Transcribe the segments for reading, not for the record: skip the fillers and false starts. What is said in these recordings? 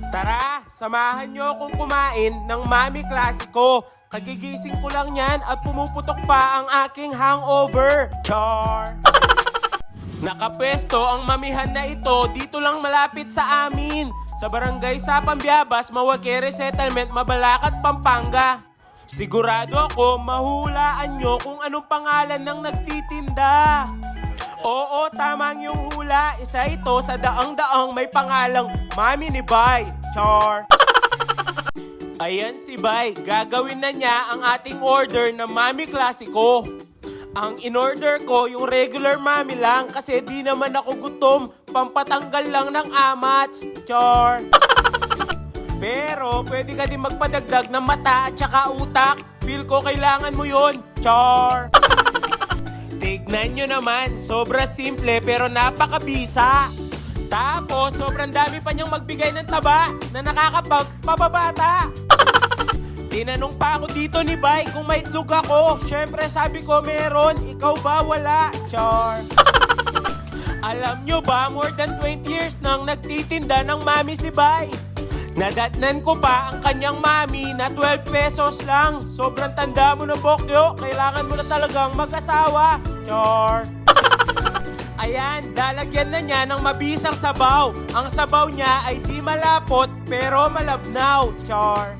Tara, samahan nyo akong kumain ng Mami Classico. Kagigising ko lang yan at pumuputok pa ang aking hangover. Char! Nakapwesto ang mamihan na ito dito lang malapit sa amin. Sa barangay Sapang Biabas, Mawakere Settlement, Mabalacat, Pampanga. Sigurado ako mahulaan nyo kung anong pangalan ng nagtitinda. Oo, tama ang iyong hula. Isa ito sa daang-daang may pangalang Mami ni Bay. Char! Ayan si Bay. Gagawin na niya ang ating order na Mami Classico. Ang in-order ko yung regular Mami lang kasi di naman ako gutom. Pampatanggal lang ng amats. Char! Pero pwede ka din magpadagdag ng mata at saka utak. Feel ko kailangan mo yun. Char! Tignan nyo naman, sobra simple pero napakabisa. Tapos, sobrang dami pa niyang magbigay ng taba na nakakapagpababata. Tinanong pa ako dito ni Bay kung may itlog ako. Siyempre sabi ko meron, ikaw ba wala? Char! Alam nyo ba, more than 20 years nang nagtitinda ng Mami si Bay. Nadatnan ko pa ang kanyang Mami na 12 pesos lang. Sobrang tanda mo na, Bokyo. Kailangan mo na talagang mag-asawa. Char! Ayan, lalagyan na niya ng mabisang sabaw. Ang sabaw niya ay di malapot pero malabnaw. Char!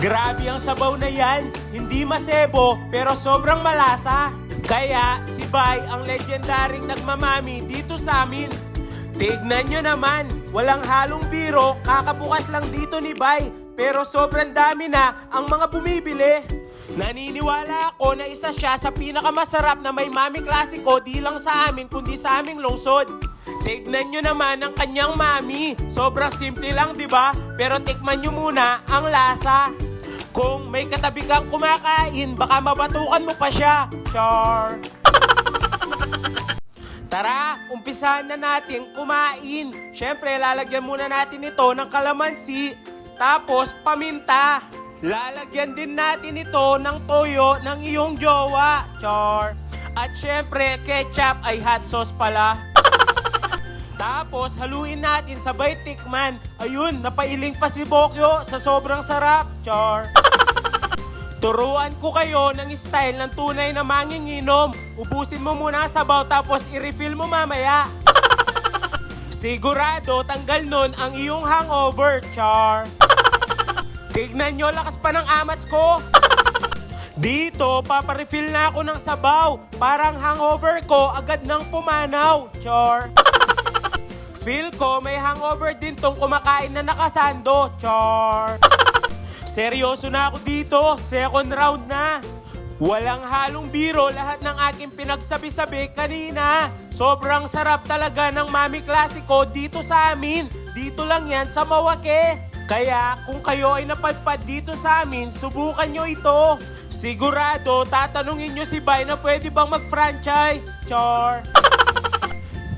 Grabe ang sabaw na yan. Hindi masebo pero sobrang malasa. Kaya si Bay ang legendaring nagmamami dito sa amin. Tignan nyo naman, walang halong biro, kakabukas lang dito ni Bay. Pero sobrang dami na ang mga bumibili. Naniniwala ako na isa siya sa pinakamasarap na may Mami Classico di lang sa amin kundi sa aming lungsod. Tignan nyo naman ang kanyang Mami. Sobrang simple lang, di ba? Pero tikman nyo muna ang lasa. Kung may katabi kang kumakain, baka mabatukan mo pa siya. Char! Tara, umpisahan na natin kumain. Siyempre, lalagyan muna natin ito ng kalamansi, tapos paminta. Lalagyan din natin ito ng toyo ng iyong jowa. Char! At siyempre, ketchup ay hot sauce pala. Tapos, haluin natin sabay tikman. Ayun, napailing pa si Bokyo sa sobrang sarap. Char! Turuan ko kayo ng style ng tunay na manginginom. Ubusin mo muna ang sabaw tapos i-refill mo mamaya. Sigurado tanggal nun ang iyong hangover, Char. Tignan nyo, lakas pa ng amats ko. Dito, paparefill na ako ng sabaw. Parang hangover ko agad nang pumanaw, Char. Feel ko may hangover din tong kumakain na nakasando, Char. Seryoso na ako dito, second round na. Walang halong biro, lahat ng aking pinagsabi-sabi kanina. Sobrang sarap talaga ng Mami Classico dito sa amin. Dito lang yan sa Mawake. Kaya kung kayo ay napadpad dito sa amin, subukan nyo ito. Sigurado, tatanungin nyo si Bay na pwede bang mag-franchise. Char!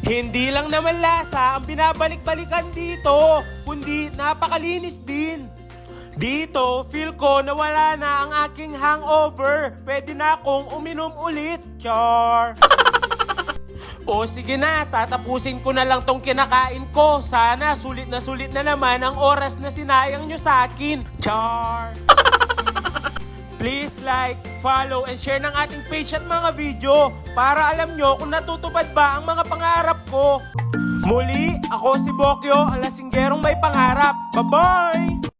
Hindi lang naman lasa ang binabalik-balikan dito, kundi napakalinis din. Dito, feel ko na wala na ang aking hangover. Pwede na akong uminom ulit. Char! O sige na, tatapusin ko na lang tong kinakain ko. Sana sulit na naman ang oras na sinayang nyo sa akin. Char! Please like, follow, and share ng ating page at mga video para alam nyo kung natutupad ba ang mga pangarap ko. Muli, ako si Bokyo, ang lasinggerong may pangarap. Bye-bye!